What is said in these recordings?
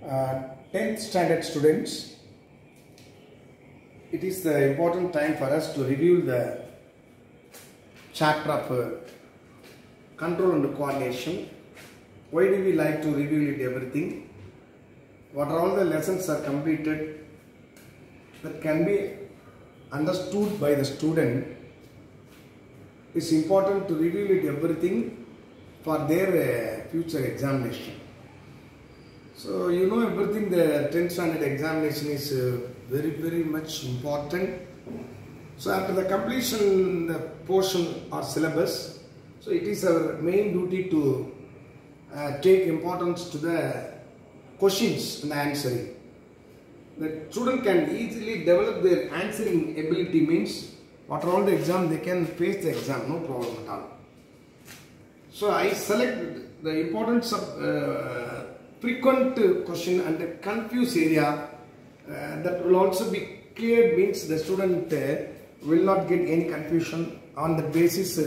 10th standard students, it is the important time for us to review the chapter of control and coordination. Why do we like to review it everything? What are all the lessons are completed that can be understood by the student? It's important to review it everything for their future examination. So you know everything, the 10th standard examination is very much important. So after the completion the portion or syllabus, so it is our main duty to take importance to the questions and answering. The student can easily develop their answering ability, means after all the exam they can face the exam, no problem at all. So I select the importance of frequent question and the confused area that will also be cleared, means the student will not get any confusion. On the basis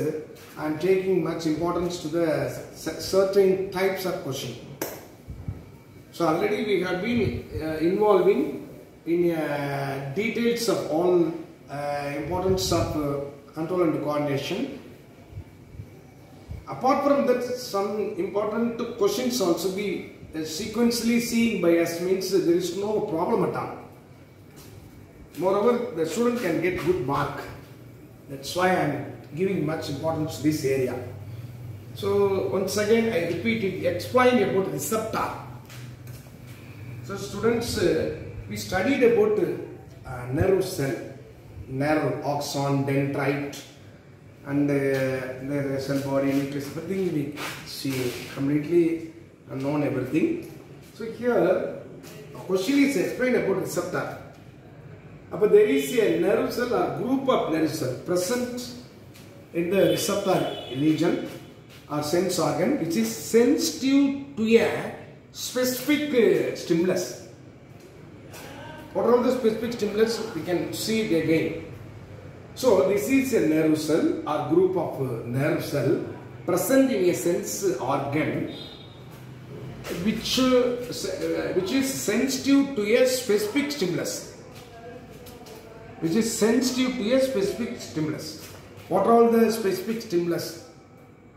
I am taking much importance to the certain types of question. So already we have been involving in details of all importance of control and coordination. Apart from that, some important questions also be sequentially seen by us, means there is no problem at all. Moreover, the student can get good mark. That's why I am giving much importance to this area. So once again I repeat it, explain about receptor. So students, we studied about nerve cell, nerve, axon, dendrite, and the cell body, nucleus, everything we see completely known everything. So here a question is explained about receptor. But there is a nerve cell or group of nerve cells present in the receptor region or sense organ, which is sensitive to a specific stimulus. What are all the specific stimulus? We can see it again. So this is a nerve cell or group of nerve cell present in a sense organ which is sensitive to a specific stimulus. Which is sensitive to a specific stimulus. What are all the specific stimulus?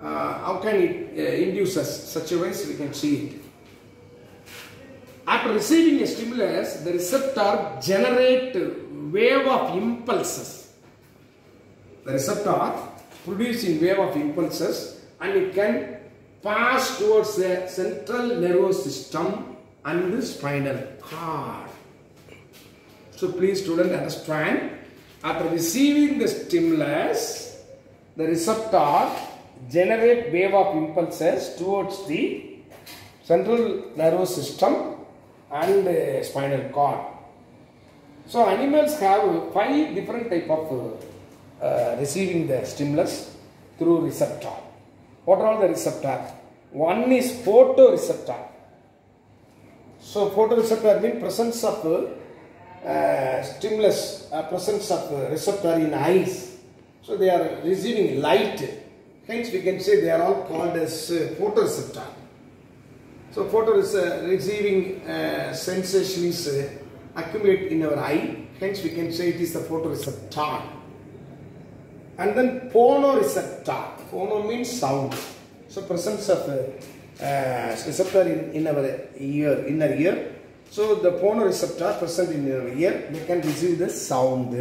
How can it induce us? Such a way we can see it. After receiving a stimulus, the receptor generate wave of impulses. The receptor producing wave of impulses, and it can pass towards the central nervous system and the spinal cord. So please student understand, after receiving the stimulus, the receptor generate wave of impulses towards the central nervous system and the spinal cord. So animals have 5 different type of receiving the stimulus through receptor. What are all the receptor? One is photoreceptor. So photoreceptor means presence of stimulus, presence of receptor in eyes. So they are receiving light. Hence we can say they are all called as photoreceptor. So receiving sensation is accumulate in our eye. Hence we can say it is the photoreceptor. And then phonoreceptor. Phono means sound. So presence of receptor in our ear, inner ear. So the phonoreceptor present in your ear, they can receive the sound.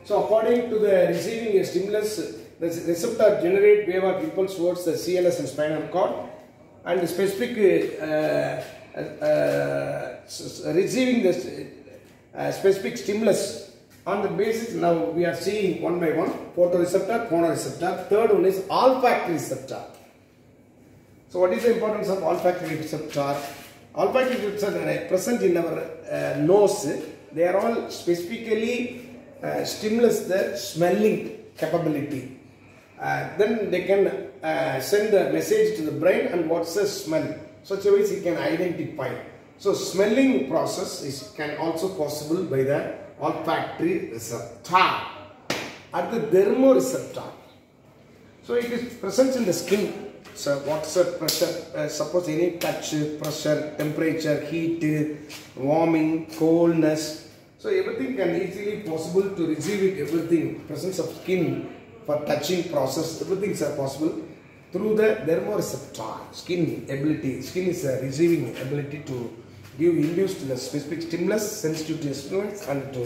So according to the receiving a stimulus, the receptor generate wave of impulse towards the CNS and spinal cord, and the specific receiving the specific stimulus. On the basis, now we are seeing one by one: photoreceptor, phonoreceptor. Third one is olfactory receptor. So what is the importance of olfactory receptor? Olfactory receptors are present in our nose. They are all specifically stimulus the smelling capability. Then they can send the message to the brain and what's the smell. Such a way you can identify. So smelling process can also possible by the olfactory receptor. At the thermoreceptor. So it is present in the skin. So what's the pressure? Suppose any touch, pressure, temperature, heat, warming, coldness. So everything can easily possible to receive it. Everything, presence of skin for touching process, everything is possible through the thermoreceptor. Skin ability. Skin is a receiving ability to give induce to the specific stimulus, sensitive to stimulus, and to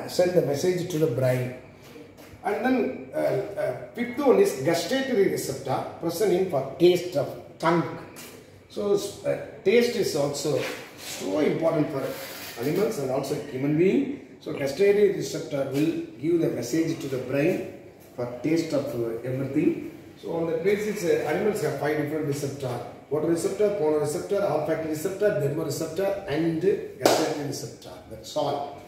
send the message to the brain. And then fifth one is gustatory receptor present in for taste of tongue. So taste is also so important for animals and also human being. So gustatory receptor will give the message to the brain for taste of everything. So on that basis, animals have 5 different receptors: photoreceptor, phonoreceptor, olfactory receptor, thermoreceptor, and gustatory receptor. That's all.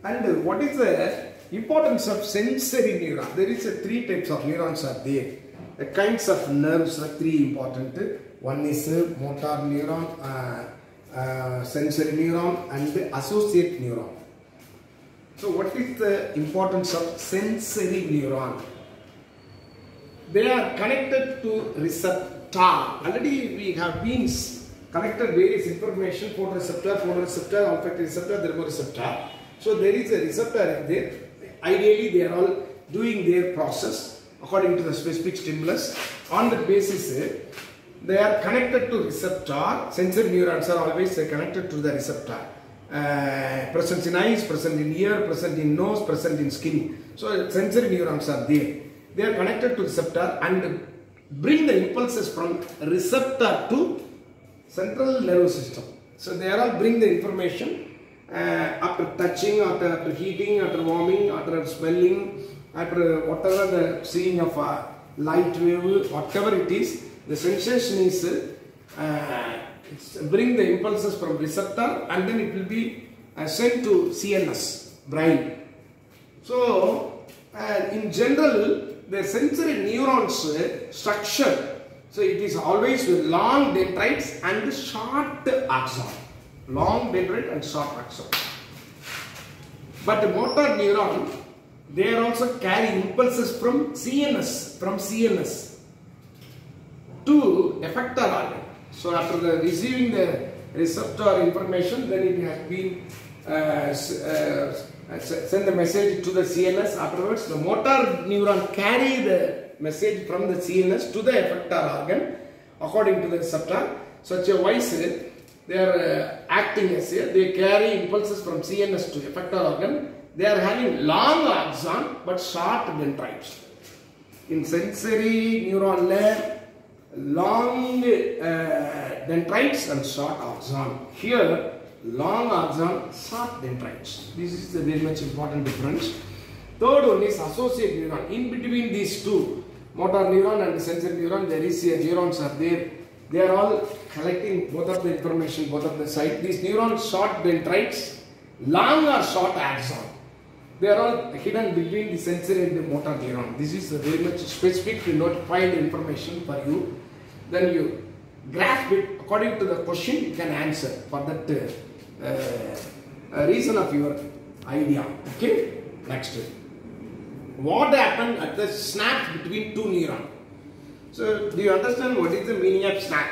And what is the importance of sensory neuron? There is 3 types of neurons are there. The kinds of nerves are 3 important. One is motor neuron, sensory neuron, and associate neuron. So what is the importance of sensory neuron? They are connected to receptor. Already we have been connected various information: photoreceptor, phonoreceptor, olfactory receptor, thermoreceptor. So there is a receptor there. Ideally they are all doing their process according to the specific stimulus. On the basis they are connected to receptor. Sensory neurons are always connected to the receptor. Present in eyes, present in ear, present in nose, present in skin. So sensory neurons are there. They are connected to receptor and bring the impulses from receptor to central nervous system. So they are all bring the information after touching, after heating, after warming, after smelling, after whatever the seeing of a light wave, whatever it is, the sensation is bring the impulses from receptor and then it will be sent to CNS, brain. So in general, the sensory neurons structure, so it is always with long dendrites and short axon. Long dendrite and short axon. But the motor neuron, they are also carrying impulses from CNS to effector organ. So after receiving the receptor information, then it has been send the message to the CNS. Afterwards, the motor neuron carry the message from the CNS to the effector organ according to the receptor. Such a wise they are acting as they carry impulses from CNS to effector organ. They are having long axon but short dendrites. In sensory neuron layer, long dendrites and short axon. Here, long axon, short dendrites. This is the very much important difference. Third one is associate neuron. In between these two, motor neuron and sensory neuron, there is neurons are there. They are all collecting both of the information, both of the side. These neurons, short dendrites, long or short axon. They are all hidden between the sensory and the motor neuron. This is very much specific to notified information for you. Then you grasp it according to the question, you can answer for that reason of your idea. Okay? Next. What happened at the snap between two neurons? So, do you understand what is the meaning of snap?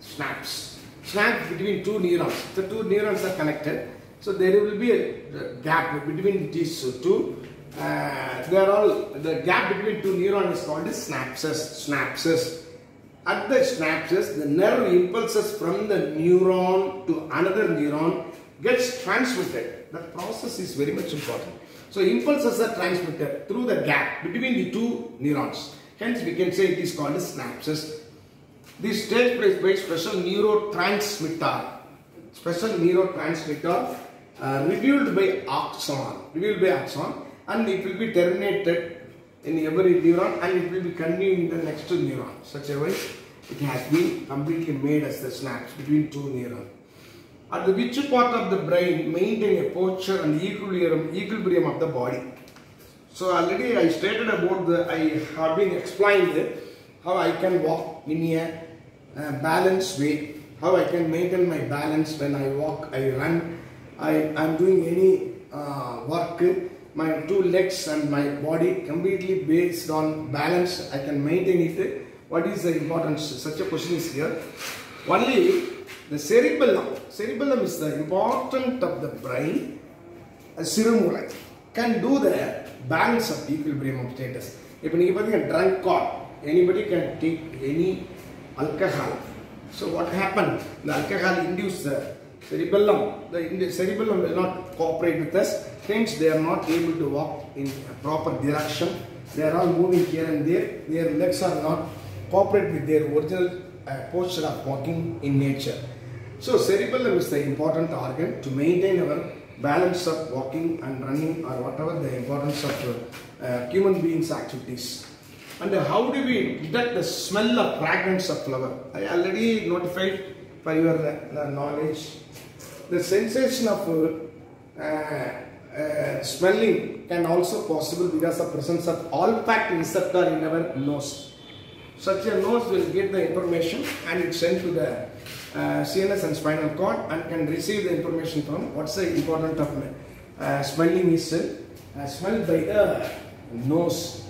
Snaps. Snaps between two neurons. The two neurons are connected. So, there will be a gap between these two. The gap between two neurons is called as synapses. Synapses. At the synapses, the nerve impulses from the neuron to another neuron gets transmitted. That process is very much important. So, impulses are transmitted through the gap between the two neurons. Hence, we can say it is called as synapses. This takes place by special neurotransmitter. Special neurotransmitter revealed by axon. And it will be terminated in every neuron and it will be continued in the next neuron. Such a way, it has been completely made as the synapse between two neurons. At which part of the brain maintain a posture and equilibrium of the body? So already I stated about I have been explained how I can walk in a balanced way, how I can maintain my balance when I walk, I run, I am doing any work, my two legs and my body completely based on balance, I can maintain it what is the importance? Such a question is here. Only the cerebellum. Cerebellum is the important of the brain. Sirumulai can do the balance of equilibrium of status. If anybody can drink coffee, anybody can take any alcohol. So what happened? The alcohol induced the cerebellum. The cerebellum will not cooperate with us. Hence, they are not able to walk in a proper direction. They are all moving here and there. Their legs are not cooperate with their original posture of walking in nature. So cerebellum is the important organ to maintain our balance of walking and running or whatever the importance of human beings' activities. And how do we detect the smell of fragrance of flower? I already notified for your knowledge. The sensation of smelling can also possible because of presence of olfactory receptor in our nose. Such a nose will get the information and it's sent to the CNS and spinal cord and can receive the information from what's the importance of smelling is smelled by the nose.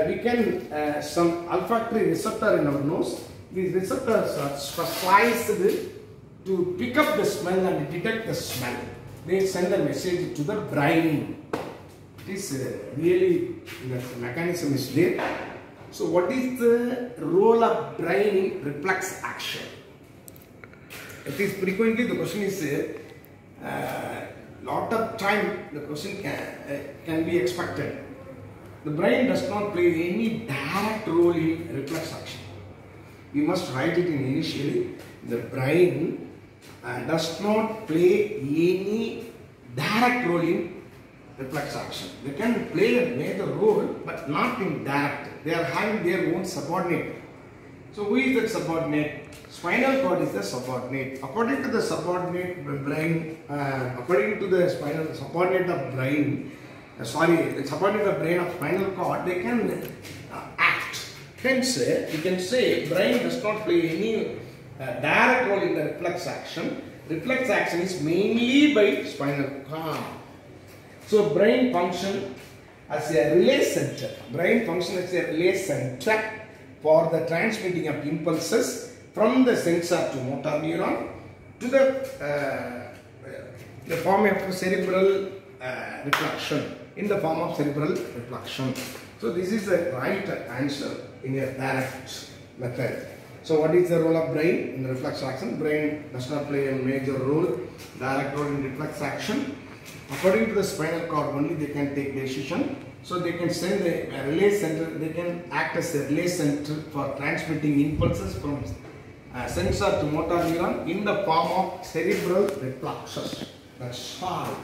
We can some olfactory receptor in our nose. These receptors are specialized to pick up the smell and detect the smell. They send a message to the brain. It is really the mechanism is there. So what is the role of brain in reflex action? It is frequently the question is lot of time the question can be expected. The brain does not play any direct role in reflex action. We must write it in initially. The brain does not play any direct role in reflex action. They can play a major role but not in direct. They are having their own subordinate. So who is that subordinate? Spinal cord is the subordinate. According to the subordinate brain, according to the spinal subordinate of brain, the subordinate of brain of spinal cord, they can act. Hence, you can say brain does not play any direct role in the reflex action. Reflex action is mainly by spinal cord. So brain function as a relay center. Brain function as a relay center for the transmitting of impulses from the sensor to motor neuron to the form of cerebral reflection, in the form of cerebral reflection. So this is the right answer in a direct method. So what is the role of brain in reflex action? Brain does not play a major role, direct role in reflex action. According to the spinal cord only they can take decision. So they can send a relay center, they can act as a relay center for transmitting impulses from sensor to motor neuron in the form of cerebral reflexes. That's all.